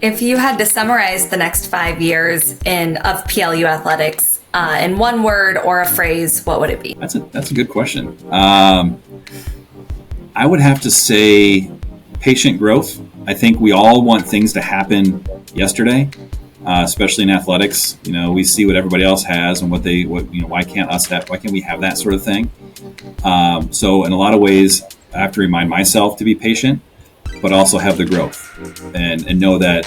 If you had to summarize the next 5 years of PLU athletics in one word or a phrase, what would it be? That's a good question. I would have to say patient growth. I think we all want things to happen yesterday, especially in athletics. We see what everybody else has and why can't we have that sort of thing? So in a lot of ways, I have to remind myself to be patient, but also have the growth and know that,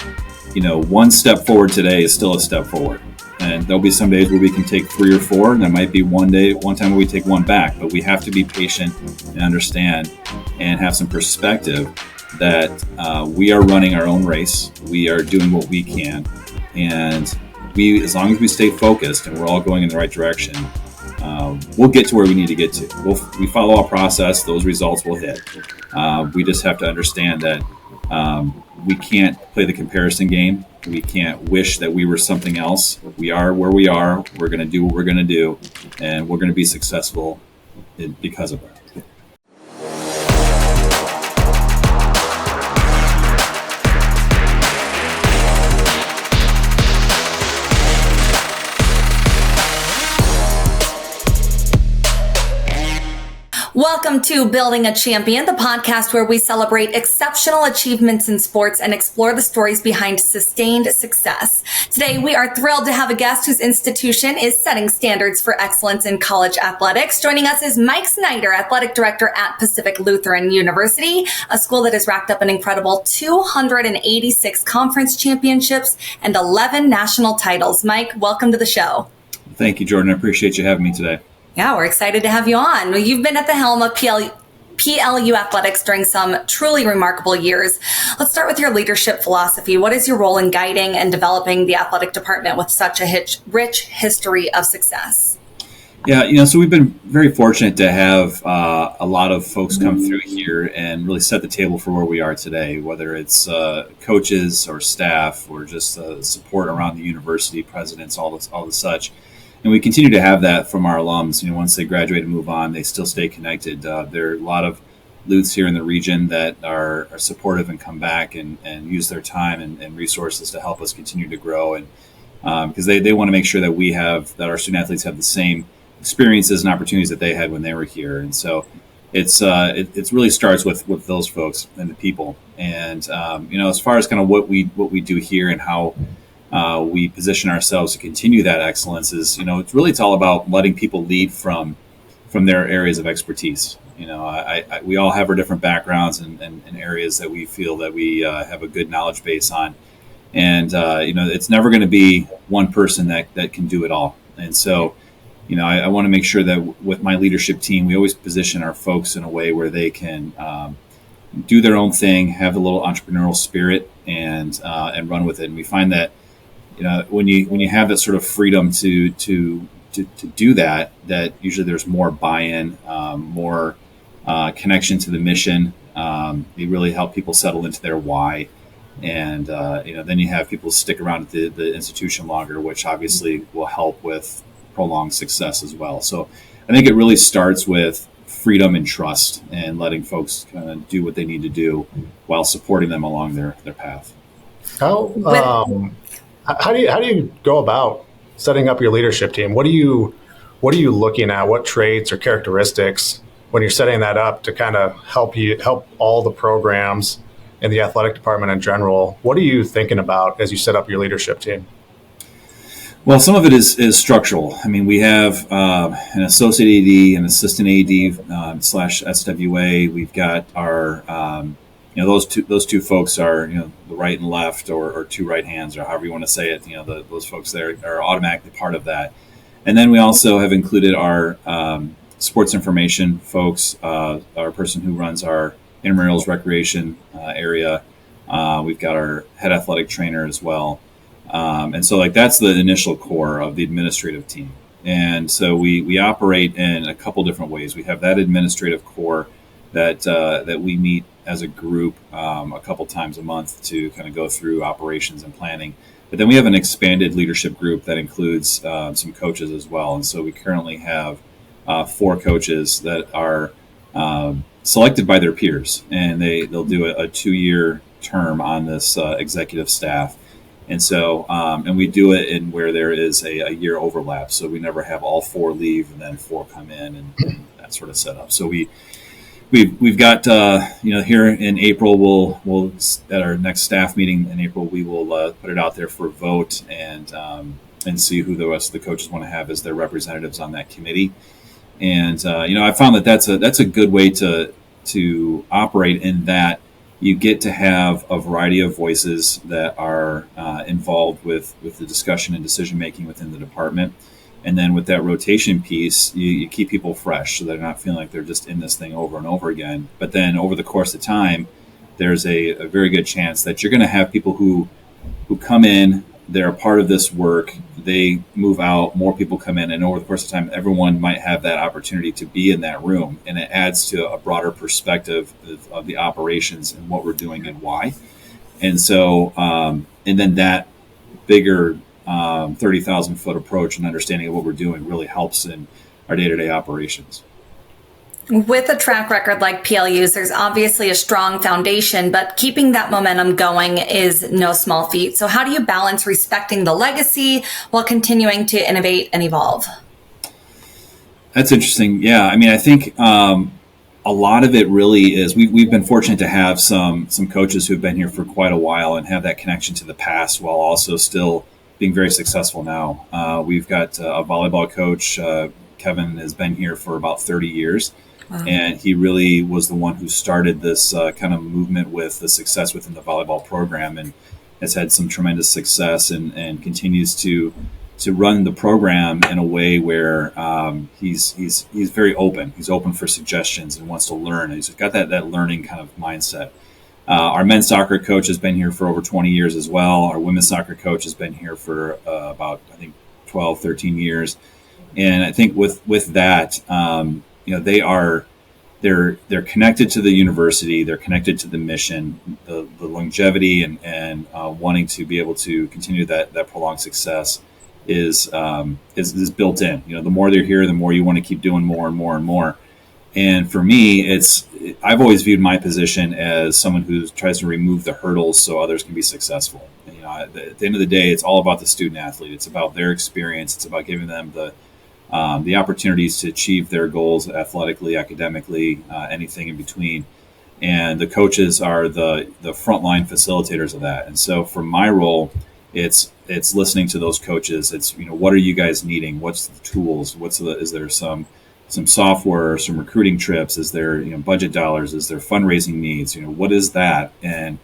one step forward today is still a step forward. And there'll be some days where we can take 3 or 4, and there might be one time where we take 1 back, but we have to be patient and understand and have some perspective that we are running our own race. We are doing what we can. And as long as we stay focused and we're all going in the right direction, we'll get to where we need to get to. We follow a process, those results will hit. We just have to understand that we can't play the comparison game. We can't wish that we were something else. We are where we are. We're going to do what we're going to do, and we're going to be successful because of that. Welcome to Building a Champion, the podcast where we celebrate exceptional achievements in sports and explore the stories behind sustained success. Today, we are thrilled to have a guest whose institution is setting standards for excellence in college athletics. Joining us is Mike Snyder, Athletic Director at Pacific Lutheran University, a school that has racked up an incredible 286 conference championships and 11 national titles. Mike, welcome to the show. Thank you, Jordan. I appreciate you having me today. Yeah, we're excited to have you on. Well, you've been at the helm of PLU athletics during some truly remarkable years. Let's start with your leadership philosophy. What is your role in guiding and developing the athletic department with such a rich history of success? Yeah, so we've been very fortunate to have a lot of folks come through here and really set the table for where we are today, whether it's coaches or staff or just support around the university, presidents, all the such. And we continue to have that from our alums. Once they graduate and move on, they still stay connected. There are a lot of Luths here in the region that are supportive and come back and use their time and resources to help us continue to grow. And because they want to make sure that our student athletes have the same experiences and opportunities that they had when they were here. And so it really starts with those folks and the people. And as far as kind of what we do here and how we position ourselves to continue that excellence is, it's all about letting people lead from their areas of expertise. We all have our different backgrounds and areas that we feel that we have a good knowledge base on. And, it's never going to be one person that can do it all. And so, I want to make sure that with my leadership team, we always position our folks in a way where they can do their own thing, have a little entrepreneurial spirit and run with it. And we find that, when you have that sort of freedom to do that usually there's more buy-in, more connection to the mission. You really help people settle into their why, and then you have people stick around at the institution longer, which obviously will help with prolonged success as well. So I think it really starts with freedom and trust, and letting folks kind of do what they need to do while supporting them along their path. How do you go about setting up your leadership team? What are you looking at? What traits or characteristics when you're setting that up to kind of help all the programs in the athletic department in general? What are you thinking about as you set up your leadership team? Well, some of it is structural. I mean, we have an associate AD, an assistant AD /SWA. We've got our those two folks are the right and left, or two right hands, or however you want to say it. Those folks there are automatically part of that. And then we also have included our sports information folks, our person who runs our intramurals recreation area. We've got our head athletic trainer as well. And so that's the initial core of the administrative team. And so we operate in a couple different ways. We have that administrative core that we meet as a group a couple times a month to kind of go through operations and planning. But then we have an expanded leadership group that includes some coaches as well. And so we currently have 4 coaches that are selected by their peers, and they'll do a 2-year term on this executive staff. And so, and we do it in where there is a year overlap. So we never have all 4 leave and then 4 come in and that sort of setup. So we've got, here in April, we'll at our next staff meeting in April, we will put it out there for a vote and see who the rest of the coaches want to have as their representatives on that committee. And, I found that that's a good way to operate, in that you get to have a variety of voices that are involved with the discussion and decision making within the department. And then with that rotation piece, you keep people fresh so they're not feeling like they're just in this thing over and over again. But then over the course of time, there's a very good chance that you're going to have people who come in, they're a part of this work, they move out, more people come in, and over the course of time, everyone might have that opportunity to be in that room, and it adds to a broader perspective of the operations and what we're doing and why. And so, and then that bigger 30,000 foot approach and understanding of what we're doing really helps in our day-to-day operations. With a track record like PLU's, there's obviously a strong foundation, but keeping that momentum going is no small feat. So how do you balance respecting the legacy while continuing to innovate and evolve? That's interesting. Yeah, I mean, I think a lot of it really is we've been fortunate to have some coaches who've been here for quite a while and have that connection to the past while also still being very successful now. We've got a volleyball coach. Kevin has been here for about 30 years. Wow. And he really was the one who started this kind of movement with the success within the volleyball program, and has had some tremendous success and continues to run the program in a way where he's very open. He's open for suggestions and wants to learn. He's got that learning kind of mindset. Our men's soccer coach has been here for over 20 years as well. Our women's soccer coach has been here for about, I think, 12, 13 years. And I think with that, they're connected to the university, they're connected to the mission, the longevity and wanting to be able to continue that prolonged success is built in. The more they're here, the more you want to keep doing more and more and more. And for me, I've always viewed my position as someone who tries to remove the hurdles so others can be successful. At the end of the day, it's all about the student athlete. It's about their experience. It's about giving them the opportunities to achieve their goals athletically, academically, anything in between. And the coaches are the frontline facilitators of that. And so for my role, it's listening to those coaches. It's, what are you guys needing? What's the tools? Is there some software, some recruiting trips? Is there, budget dollars? Is there fundraising needs? What is that? And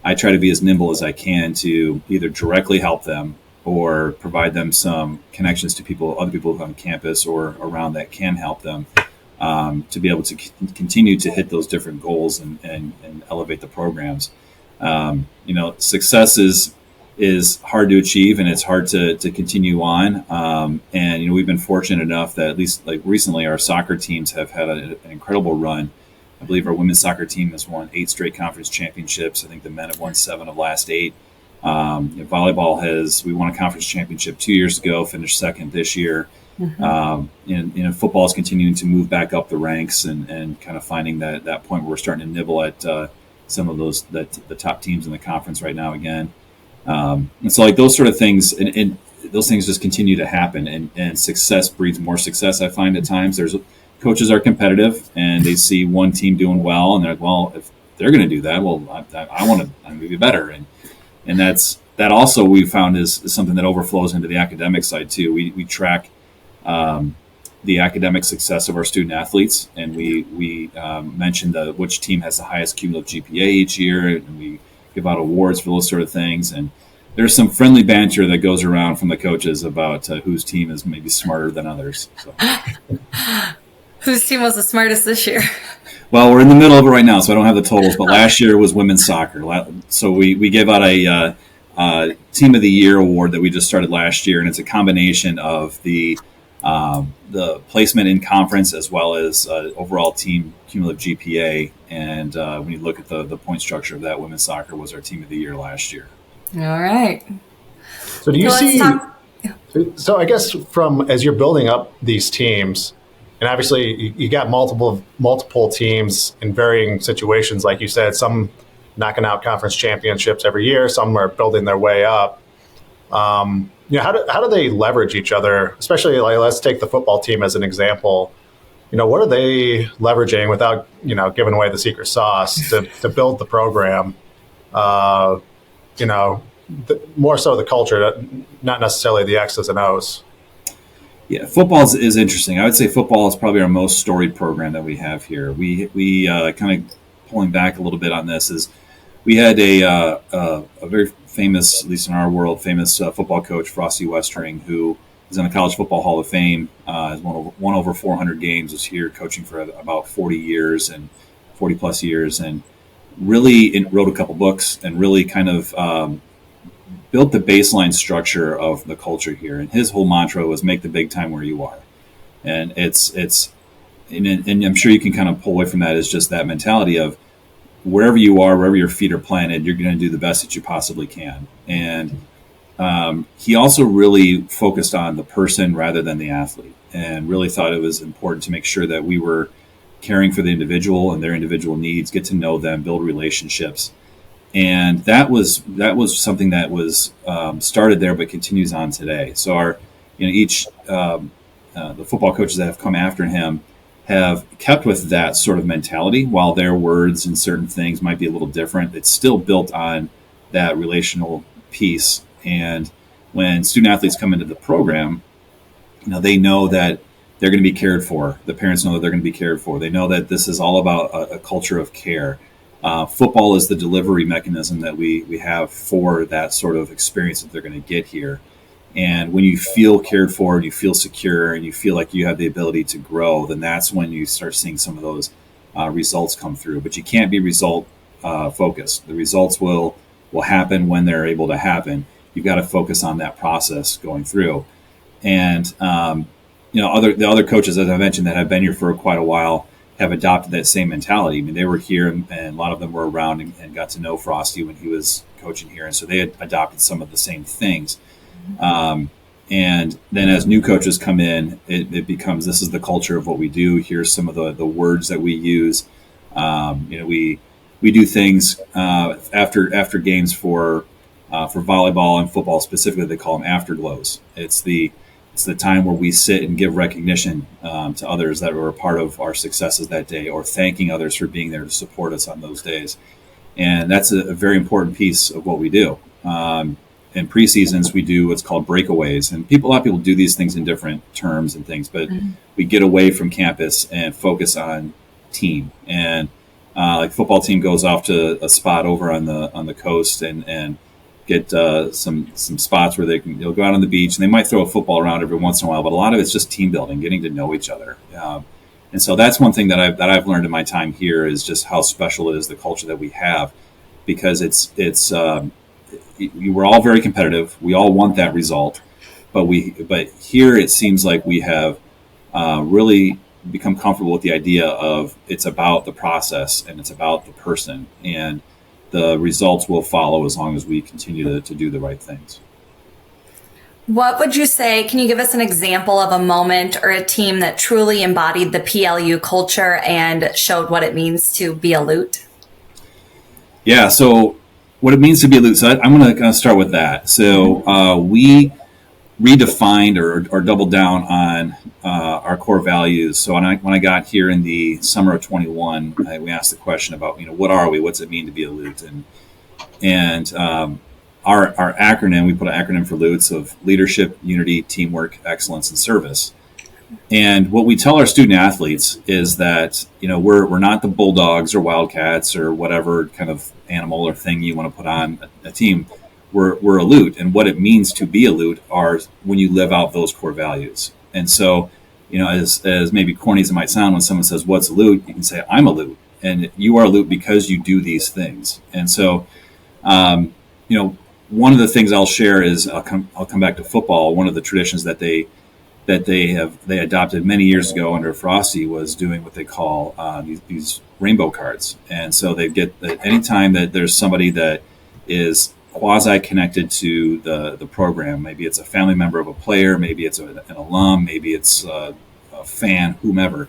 I try to be as nimble as I can to either directly help them or provide them some connections to other people on campus or around that can help them to be able to continue to hit those different goals and elevate the programs. Success is hard to achieve, and it's hard to continue on. And we've been fortunate enough that at least like recently, our soccer teams have had an incredible run. I believe our women's soccer team has won 8 straight conference championships. I think the men have won 7 of the last 8. Volleyball we won a conference championship 2 years ago, finished second this year. Mm-hmm. Football is continuing to move back up the ranks and kind of finding that point where we're starting to nibble at some of the top teams in the conference right now again. And so like those sort of things, and those things just continue to happen, and success breeds more success. I find at times coaches are competitive and they see one team doing well and they're like, well, if they're going to do that, well, I want to be better. And that also we found is something that overflows into the academic side too. We track the academic success of our student athletes, and we mention which team has the highest cumulative GPA each year, and we give out awards for those sort of things. And there's some friendly banter that goes around from the coaches about whose team is maybe smarter than others. So. Whose team was the smartest this year? Well, we're in the middle of it right now, so I don't have the totals. But last year was women's soccer. So we gave out a Team of the Year award that we just started last year, and it's a combination of the placement in conference as well as overall team cumulative GPA. And when you look at the point structure of that, women's soccer was our Team of the Year last year. All right. So do you see? So I guess as you're building up these teams. And obviously, you got multiple teams in varying situations, like you said. Some knocking out conference championships every year. Some are building their way up. How do they leverage each other? Especially, like, let's take the football team as an example. What are they leveraging without, giving away the secret sauce to build the program? More so the culture, not necessarily the X's and O's. Yeah, football is interesting. I would say football is probably our most storied program that we have here. We kind of pulling back a little bit on this is we had a very famous, at least in our world, famous football coach, Frosty Westring, who is in the College Football Hall of Fame, has won over 400 games, was here coaching for about 40 plus years, and really wrote a couple books and really kind of built the baseline structure of the culture here. And his whole mantra was make the big time where you are. And and I'm sure you can kind of pull away from that is just that mentality of wherever you are, wherever your feet are planted, you're going to do the best that you possibly can. And he also really focused on the person rather than the athlete, and really thought it was important to make sure that we were caring for the individual and their individual needs, get to know them, build relationships. And that was something that was started there, but continues on today. So the football coaches that have come after him have kept with that sort of mentality. While their words and certain things might be a little different, it's still built on that relational piece. And when student athletes come into the program, they know that they're going to be cared for. The parents know that they're going to be cared for. They know that this is all about a culture of care. Football is the delivery mechanism that we have for that sort of experience that they're going to get here. And when you feel cared for and you feel secure and you feel like you have the ability to grow, then that's when you start seeing some of those results come through. But you can't be result focused. The results will happen when they're able to happen. You've got to focus on that process going through. And the other coaches, as I mentioned, that have been here for quite a while, have adopted that same mentality. I mean, they were here, and a lot of them were around and got to know Frosty when he was coaching here, and so they had adopted some of the same things. And then as new coaches come in, it becomes, this is the culture of what we do. Here's some of the words that we use. We do things after games for volleyball and football specifically. They call them afterglows. It's the time where we sit and give recognition to others that were a part of our successes that day, or thanking others for being there to support us on those days. And that's a very important piece of what we do. In preseasons, we do what's called breakaways. And a lot of people do these things in different terms and things, but we get away from campus and focus on team. And like football team goes off to a spot over on the coast and get some spots where they'll go out on the beach, and they might throw a football around every once in a while, but a lot of it's just team building, getting to know each other. And so that's one thing that I've learned in my time here is just how special it is, the culture that we have, because we're all very competitive. We all want that result, but here it seems like we have really become comfortable with the idea of it's about the process and it's about the person, and the results will follow as long as we continue to do the right things. What would you say, can you give us an example of a moment or a team that truly embodied the PLU culture and showed what it means to be a Lute? Yeah, so what it means to be a Lute. So I'm going to kind of start with that. So we redefined or doubled down on our core values. So when I got here in the summer of 21, we asked the question about, what are we? What's it mean to be a Lute? And our acronym, we put an acronym for Lutes of leadership, unity, teamwork, excellence, and service. And what we tell our student athletes is that, we're not the Bulldogs or Wildcats or whatever kind of animal or thing you want to put on a team. We're a Lute, and what it means to be a Lute are when you live out those core values. And so, as maybe corny as it might sound, when someone says, "What's a Lute?" you can say, "I'm a Lute," and you are a Lute because you do these things. And so, one of the things I'll share is I'll come back to football. One of the traditions that they adopted many years ago under Frosty was doing what they call these rainbow cards. And so they get anytime that there's somebody that is quasi-connected to the program. Maybe it's a family member of a player, maybe it's an alum, maybe it's a fan, whomever.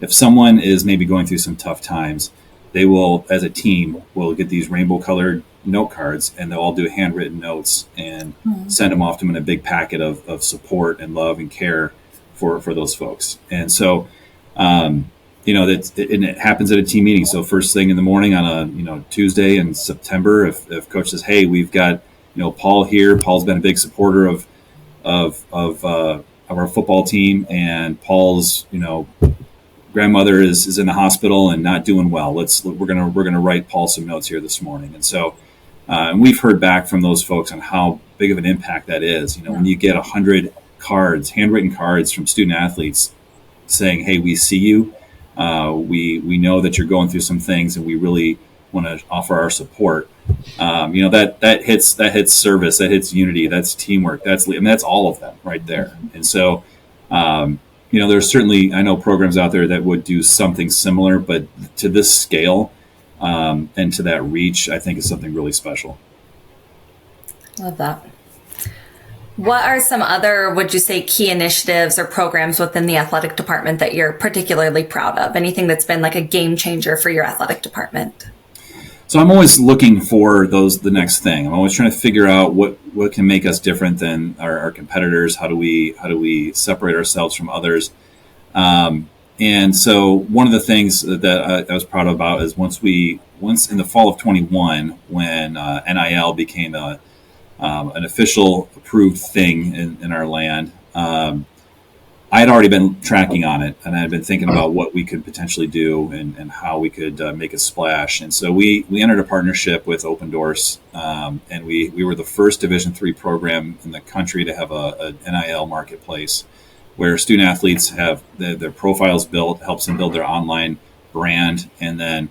If someone is maybe going through some tough times, they will, as a team, will get these rainbow colored note cards, and they'll all do handwritten notes and send them off to them in a big packet of support and love and care for those folks. And so, it happens at a team meeting. So first thing in the morning on a Tuesday in September, if coach says, "Hey, we've got Paul here. Paul's been a big supporter of our football team, and Paul's grandmother is in the hospital and not doing well. We're gonna write Paul some notes here this morning." And so, and we've heard back from those folks on how big of an impact that is. When you get 100 cards, handwritten cards from student athletes saying, "Hey, we see you. We know that you're going through some things, and we really want to offer our support." That hits service, that hits unity, that's teamwork, that's all of them right there. And so, there's certainly, I know, programs out there that would do something similar, but to this scale and to that reach, I think is something really special. Love that. What are some other, would you say, key initiatives or programs within the athletic department that you're particularly proud of? Anything that's been like a game changer for your athletic department? So I'm always looking for the next thing. I'm always trying to figure out what can make us different than our competitors. How do we separate ourselves from others? And so one of the things that I was proud about is once in the fall of 21, when NIL became an official approved thing in our land, I had already been tracking on it, and I had been thinking about what we could potentially do and how we could make a splash. And so we entered a partnership with Open Doors, and we were the first Division III program in the country to have a NIL marketplace where student athletes have their profiles built, helps them build their online brand, and then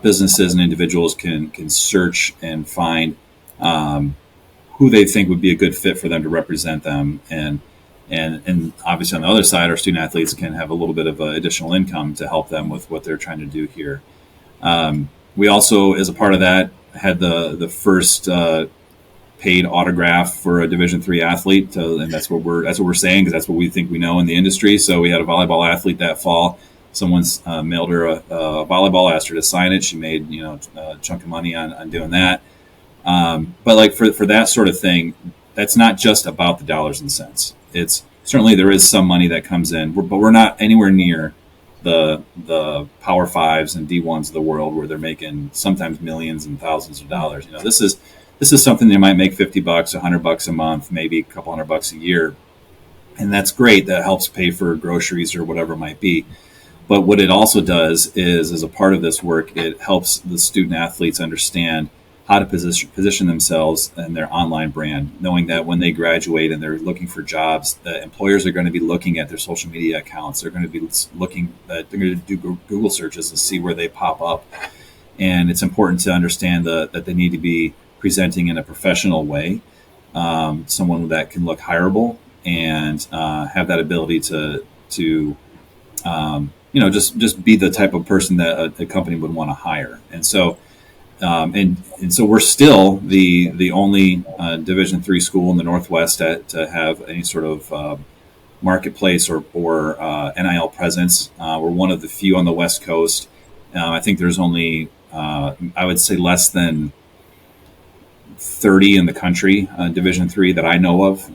businesses and individuals can search and find who they think would be a good fit for them to represent them. And obviously on the other side, our student athletes can have a little bit of additional income to help them with what they're trying to do here. We also, as a part of that, had the first paid autograph for a Division III athlete, and that's what we're saying, because that's what we think we know in the industry. So we had a volleyball athlete that fall. Someone's mailed her a volleyball, asked her to sign it. She made a chunk of money on doing that. But like for that sort of thing, that's not just about the dollars and cents. It's certainly there is some money that comes in, but we're not anywhere near the Power Fives and D1s of the world where they're making sometimes millions and thousands of dollars. This is something they might make $50, $100 a month, maybe a couple $100 a year, and that's great. That helps pay for groceries or whatever it might be. But what it also does is, as a part of this work, it helps the student athletes understand how to position themselves and their online brand, knowing that when they graduate and they're looking for jobs, the employers are going to be looking at their social media accounts. They're going to be they're going to do Google searches to see where they pop up. And it's important to understand that they need to be presenting in a professional way, someone that can look hireable and have that ability to just be the type of person that a company would want to hire. And so and so we're still the only Division III school in the Northwest to have any sort of marketplace or NIL presence. We're one of the few on the West Coast. I think there's only, I would say, less than 30 in the country, Division III that I know of.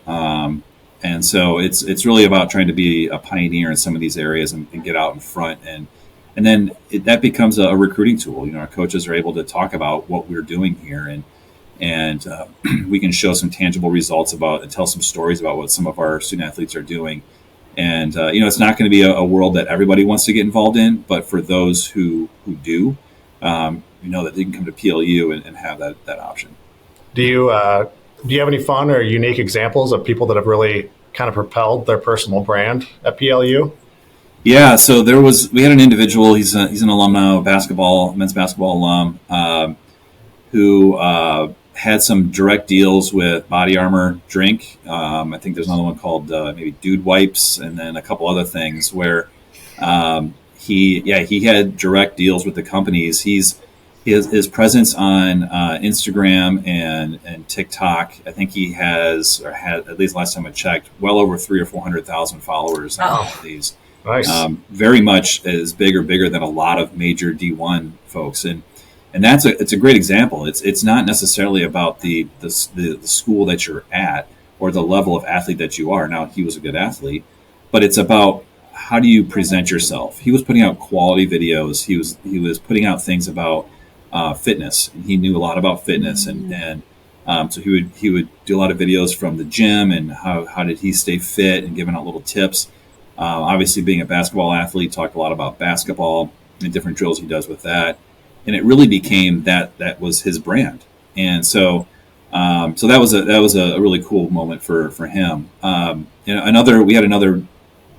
And so it's really about trying to be a pioneer in some of these areas and get out in front. And then that becomes a recruiting tool. Our coaches are able to talk about what we're doing here, and we can show some tangible results and tell some stories about what some of our student athletes are doing. And it's not going to be a world that everybody wants to get involved in, but for those who do, that they can come to PLU and have that option. Do you have any fun or unique examples of people that have really kind of propelled their personal brand at PLU? Yeah, so we had an individual. He's an alum now, men's basketball alum, who had some direct deals with Body Armor drink. I think there's another one called maybe Dude Wipes, and then a couple other things where he had direct deals with the companies. His presence on Instagram and TikTok, I think he has, or had, at least last time I checked, well over 300,000 or 400,000 followers on these. Nice. Very much is bigger than a lot of major D1 folks. And it's a great example. It's not necessarily about the school that you're at or the level of athlete that you are. Now, he was a good athlete, but it's about how do you present yourself. He was putting out quality videos. He was putting out things about fitness. And he knew a lot about fitness, and so he would do a lot of videos from the gym and how did he stay fit and giving out little tips. Obviously, being a basketball athlete, talked a lot about basketball and different drills he does with that. And it really became that was his brand. And so that was a really cool moment for him. We had another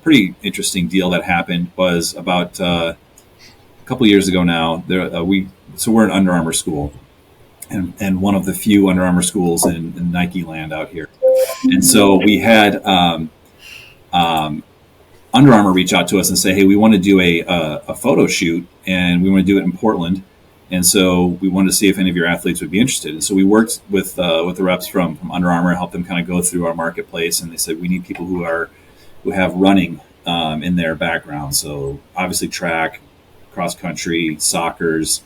pretty interesting deal that happened was about a couple of years ago now. We're an Under Armour school, and one of the few Under Armour schools in Nike land out here. And so we had Under Armour reach out to us and say, hey, we want to do a photo shoot, and we want to do it in Portland. And so we wanted to see if any of your athletes would be interested. And so we worked with the reps from Under Armour, helped them kind of go through our marketplace. And they said, we need people who have running in their background. So obviously track, cross country, soccers,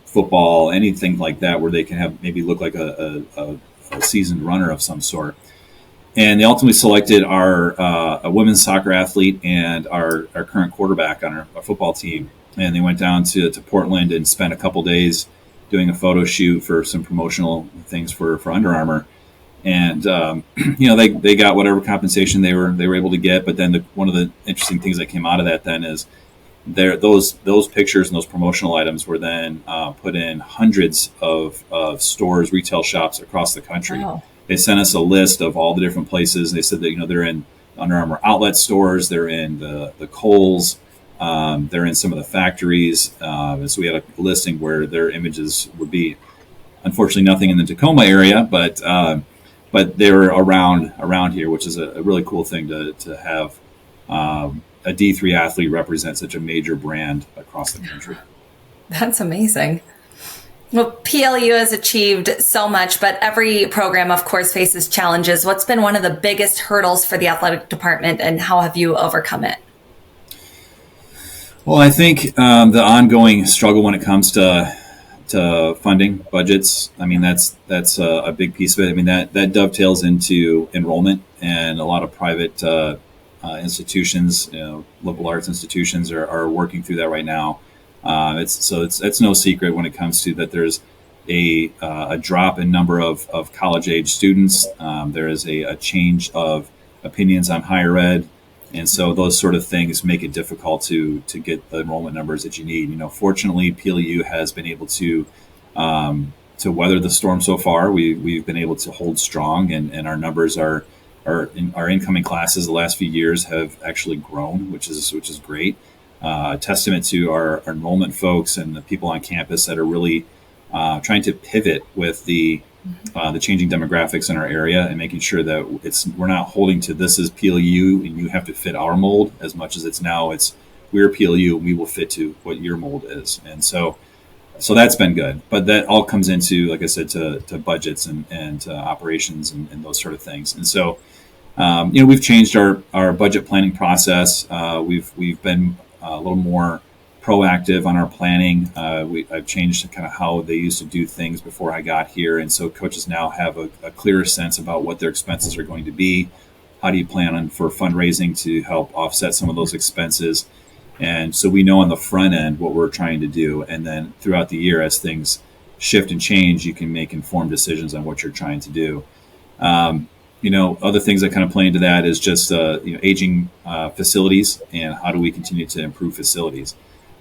football, anything like that, where they can have maybe look like a seasoned runner of some sort. And they ultimately selected a women's soccer athlete and our current quarterback on our football team. And they went down to Portland and spent a couple days doing a photo shoot for some promotional things for Under Armour. And they got whatever compensation they were able to get. But then one of the interesting things that came out of that then is those pictures and those promotional items were then put in hundreds of stores, retail shops across the country. Wow. They sent us a list of all the different places. They said that they're in Under Armour outlet stores, they're in the Kohl's. They're in some of the factories, and so we had a listing where their images would be. Unfortunately, nothing in the Tacoma area, but they were around here, which is a really cool thing to have a D3 athlete represent such a major brand across the country. That's amazing. Well, PLU has achieved so much, but every program, of course, faces challenges. What's been one of the biggest hurdles for the athletic department, and how have you overcome it? Well, I think the ongoing struggle when it comes to funding budgets. I mean, that's a big piece of it. I mean, that dovetails into enrollment, and a lot of private institutions, liberal arts institutions, are working through that right now. It's no secret when it comes to that. There's a drop in number of college age students. There is a change of opinions on higher ed. And so those sort of things make it difficult to get the enrollment numbers that you need. Fortunately, PLU has been able to weather the storm so far. We've been able to hold strong, and our numbers our incoming classes the last few years have actually grown, which is great. A testament to our enrollment folks and the people on campus that are really trying to pivot with the changing demographics in our area, and making sure that we're not holding to this is PLU and you have to fit our mold as much as it's we're PLU and we will fit to what your mold is. And so that's been good, but that all comes into, like I said, to budgets and operations and those sort of things. And so we've changed our budget planning process. We've been a little more proactive on our planning. I've changed kind of how they used to do things before I got here. And so coaches now have a clearer sense about what their expenses are going to be. How do you plan for fundraising to help offset some of those expenses? And so we know on the front end what we're trying to do. And then throughout the year, as things shift and change, you can make informed decisions on what you're trying to do. Other things that kind of play into that is just aging facilities, and how do we continue to improve facilities.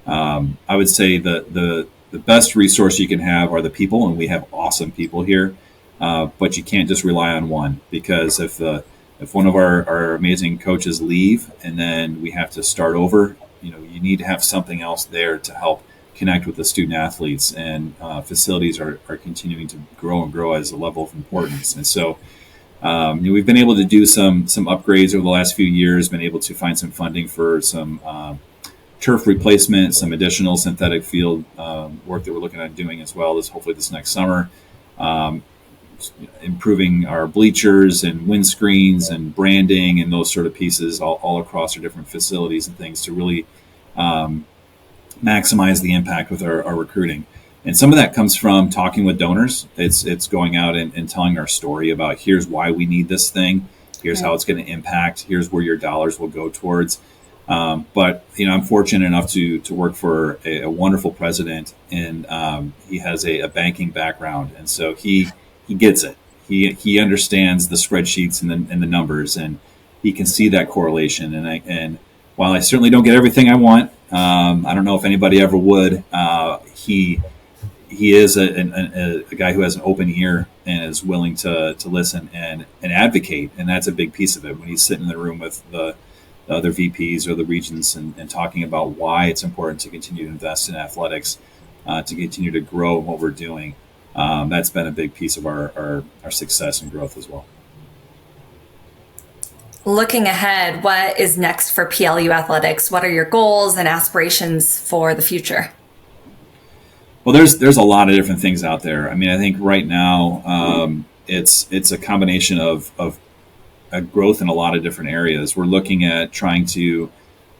I would say the best resource you can have are the people, and we have awesome people here. But you can't just rely on one, because if one of our amazing coaches leave and then we have to start over, you need to have something else there to help connect with the student athletes. And facilities are continuing to grow as a level of importance. And so we've been able to do some upgrades over the last few years, been able to find some funding for some turf replacement, some additional synthetic field work that we're looking at doing as well hopefully this next summer. improving our bleachers and windscreens and branding and those sort of pieces all across our different facilities and things to really maximize the impact with our recruiting. And some of that comes from talking with donors. It's going out and telling our story about here's why we need this thing. Here's how it's going to impact. Here's where your dollars will go towards. But I'm fortunate enough to work for a wonderful president, and he has a banking background, and so he gets it. He understands the spreadsheets and the numbers, and he can see that correlation. And while I certainly don't get everything I want, I don't know if anybody ever would. He is a guy who has an open ear and is willing to listen and advocate, and that's a big piece of it when he's sitting in the room with the other VPs or the regions and talking about why it's important to continue to invest in athletics, to continue to grow what we're doing. That's been a big piece of our success and growth as well. Looking ahead, what is next for PLU Athletics? What are your goals and aspirations for the future? Well, there's a lot of different things out there. I mean, I think right now it's a combination of a growth in a lot of different areas. We're looking at trying to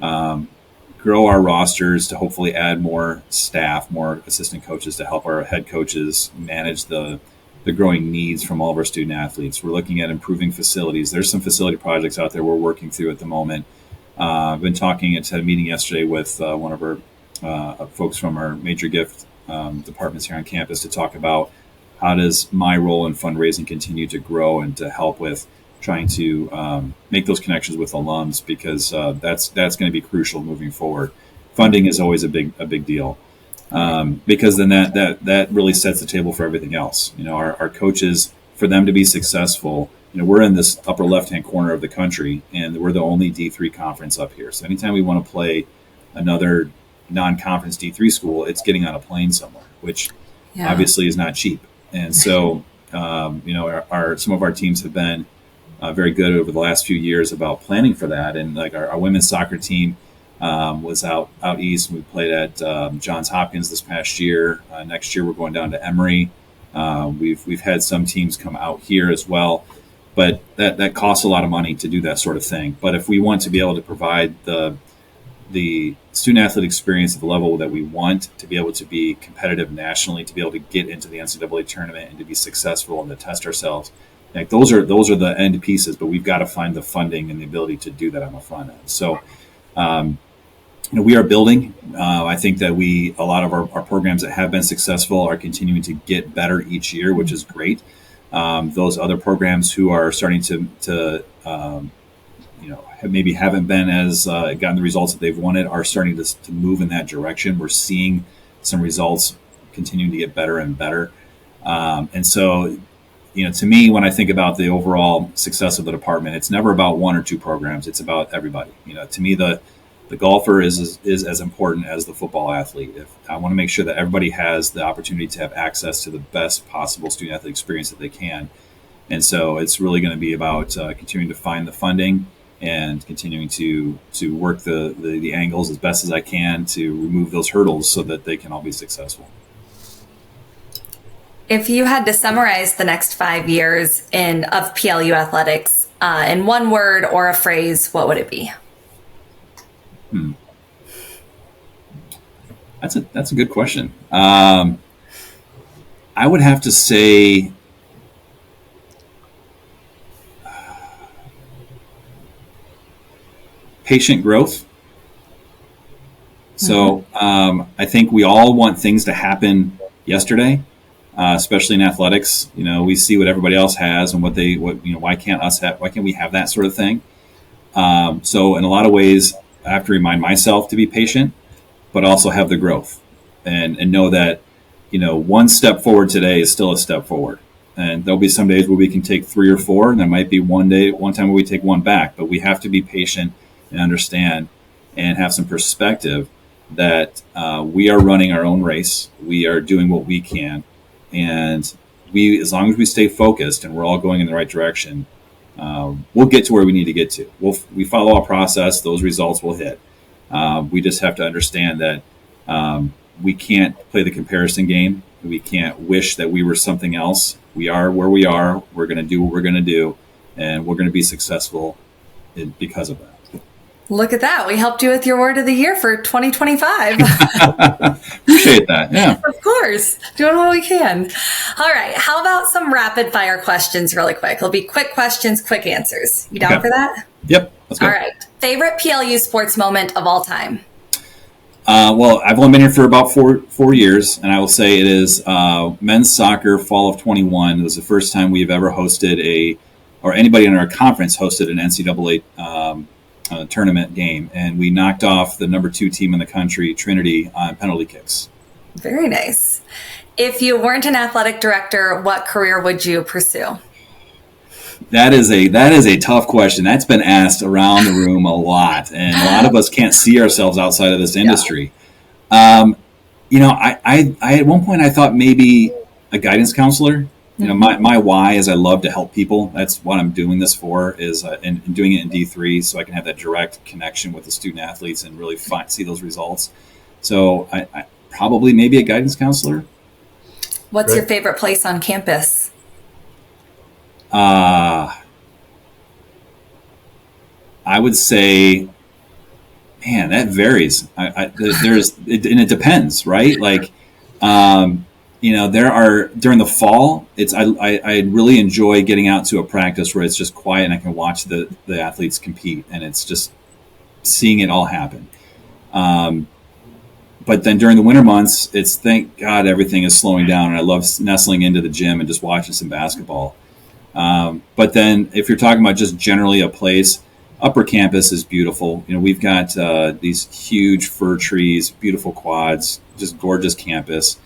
grow our rosters to hopefully add more staff, more assistant coaches to help our head coaches manage the growing needs from all of our student athletes. We're looking at improving facilities. There's some facility projects out there we're working through at the moment. I've been talking at a meeting yesterday with one of our folks from our major gift departments here on campus to talk about how does my role in fundraising continue to grow and to help with trying to make those connections with alums, because that's going to be crucial moving forward. Funding is always a big deal, because then that really sets the table for everything else. Our coaches, for them to be successful, we're in this upper left-hand corner of the country, and we're the only D3 conference up here. So anytime we want to play another non-conference D3 school, it's getting on a plane somewhere, which obviously is not cheap. And so, some of our teams have been very good over the last few years about planning for that. And like our women's soccer team was out east. We played at Johns Hopkins this past year. Next year we're going down to Emory. We've had some teams come out here as well, but that costs a lot of money to do that sort of thing. But if we want to be able to provide the student athlete experience at the level that we want, to be able to be competitive nationally, to be able to get into the NCAA tournament and to be successful and to test ourselves, like those are the end pieces, but we've got to find the funding and the ability to do that on the front end. So, we are building. I think that a lot of our programs that have been successful are continuing to get better each year, which is great. Those other programs who are starting to maybe haven't been as gotten the results that they've wanted are starting to move in that direction. We're seeing some results continuing to get better and better. And so, to me, when I think about the overall success of the department, it's never about one or two programs. It's about everybody. To me, the golfer is as important as the football athlete. If I want to make sure that everybody has the opportunity to have access to the best possible student athlete experience that they can. And so it's really going to be about continuing to find the funding and continuing to work the angles as best as I can to remove those hurdles so that they can all be successful. If you had to summarize the next 5 years of PLU athletics in one word or a phrase, what would it be? That's a good question. I would have to say patient growth. So I think we all want things to happen yesterday, especially in athletics. We see what everybody else has and why can't we have that sort of thing? So in a lot of ways, I have to remind myself to be patient, but also have the growth and know that, one step forward today is still a step forward. And there'll be some days where we can take 3 or 4, and there might be one time where we take 1 back, but we have to be patient and understand and have some perspective that we are running our own race. We are doing what we can. And as long as we stay focused and we're all going in the right direction, we'll get to where we need to get to. We follow a process, those results will hit. We just have to understand that we can't play the comparison game. We can't wish that we were something else we are where we are. We're going to do what we're going to do, and we're going to be successful because of that. Look at that. We helped you with your word of the year for 2025. Appreciate that. Yeah. Of course. Doing what we can. All right. How about some rapid fire questions really quick? It'll be quick questions, quick answers. You down for that? Yep. Let's go. All right. Favorite PLU sports moment of all time? Well, I've only been here for about four years, and I will say it is men's soccer fall of 21. It was the first time we've ever hosted or anybody in our conference hosted an NCAA tournament game, and we knocked off the number 2 team in the country, Trinity, on penalty kicks. Very nice. If you weren't an athletic director, what career would you pursue? That is a tough question. That's been asked around the room a lot, and a lot of us can't see ourselves outside of this industry. Yeah. I at one point I thought maybe a guidance counselor. You know, my why is I love to help people. That's what I'm doing this for, is and doing it in D3 so I can have that direct connection with the student athletes and really see those results. So I probably maybe a guidance counselor. What's your favorite place on campus? I would say, man, that varies. And it depends, right? Like, there are during the fall. I really enjoy getting out to a practice where it's just quiet and I can watch the athletes compete, and it's just seeing it all happen. But then during the winter months, it's thank God everything is slowing down, and I love nestling into the gym and just watching some basketball. But then if you're talking about just generally a place, Upper Campus is beautiful. You know, we've got these huge fir trees, beautiful quads, just gorgeous campus.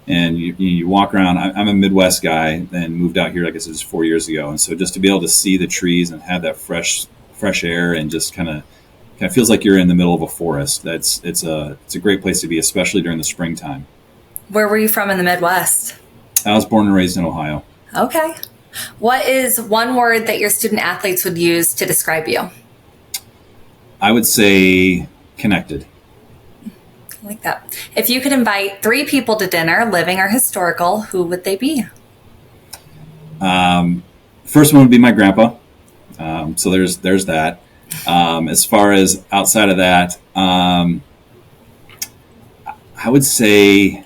And you walk around. I'm a Midwest guy and moved out here, I guess it was 4 years ago. And so just to be able to see the trees and have that fresh air and just kind of feels like you're in the middle of a forest. It's a great place to be, especially during the springtime. Where were you from in the Midwest? I was born and raised in Ohio. Okay. What is one word that your student athletes would use to describe you? I would say connected. I like that. If you could invite 3 people to dinner, living or historical, who would they be? First one would be my grandpa. So there's that. As far as outside of that, I would say,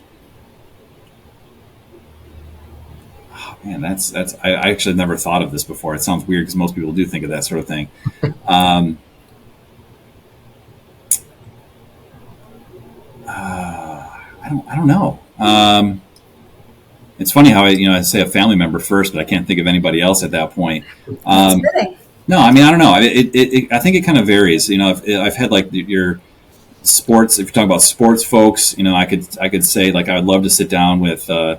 oh man, that's I actually never thought of this before. It sounds weird because most people do think of that sort of thing. I don't know. It's funny how I say a family member first, but I can't think of anybody else at that point. No, I mean, I don't know. I think it kind of varies. You know, I've had like your sports. If you're talking about sports folks, I could say like I would love to sit down with my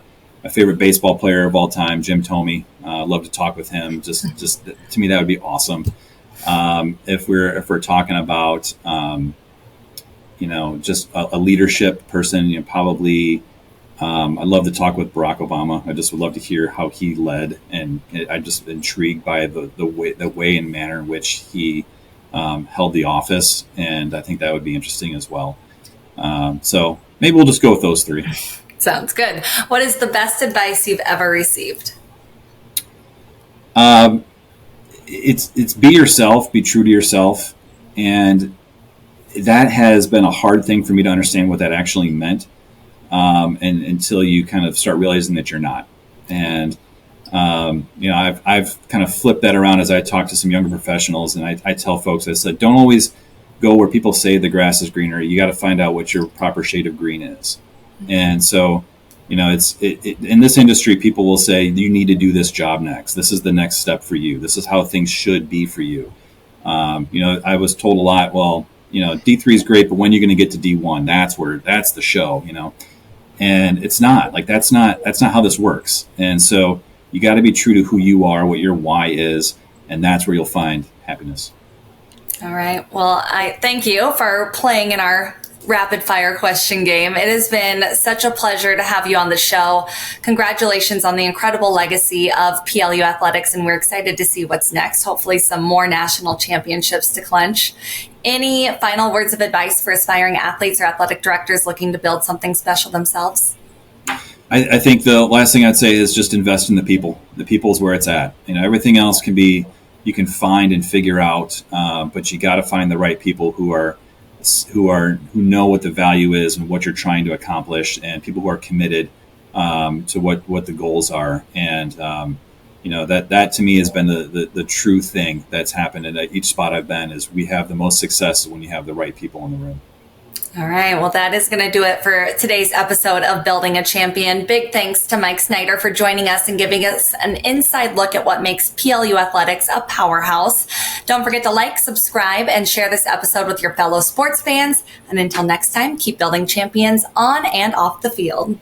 favorite baseball player of all time, Jim Thome. Love to talk with him. Just to me, that would be awesome. If we're talking about just a leadership person, probably. I'd love to talk with Barack Obama. I just would love to hear how he led, and I'm just intrigued by the way and manner in which he held the office, and I think that would be interesting as well. So maybe we'll just go with those 3. Sounds good. What is the best advice you've ever received? It's be yourself, be true to yourself, and that has been a hard thing for me to understand what that actually meant. And until you kind of start realizing that you're not. And, I've kind of flipped that around as I talk to some younger professionals, and I tell folks, I said, don't always go where people say the grass is greener. You got to find out what your proper shade of green is. And so, it's in this industry, people will say, you need to do this job next. This is the next step for you. This is how things should be for you. I was told a lot, well, D3 is great, but when are you going to get to D1? That's the show, And it's not like that's not how this works. And so you got to be true to who you are, what your why is, and that's where you'll find happiness. All right. Well, I thank you for playing in our rapid fire question game. It has been such a pleasure to have you on the show. Congratulations on the incredible legacy of PLU athletics, and we're excited to see what's next. Hopefully some more national championships to clinch. Any final words of advice for aspiring athletes or athletic directors looking to build something special themselves? I think the last thing I'd say is just invest in the people. The people's where it's at. Everything else you can find and figure out, but you got to find the right people who know what the value is and what you're trying to accomplish, and people who are committed to what the goals are. And that to me has been the true thing that's happened at each spot I've been. Is we have the most success when you have the right people in the room. All right. Well, that is going to do it for today's episode of Building a Champion. Big thanks to Mike Snyder for joining us and giving us an inside look at what makes PLU athletics a powerhouse. Don't forget to like, subscribe, and share this episode with your fellow sports fans. And until next time, keep building champions on and off the field.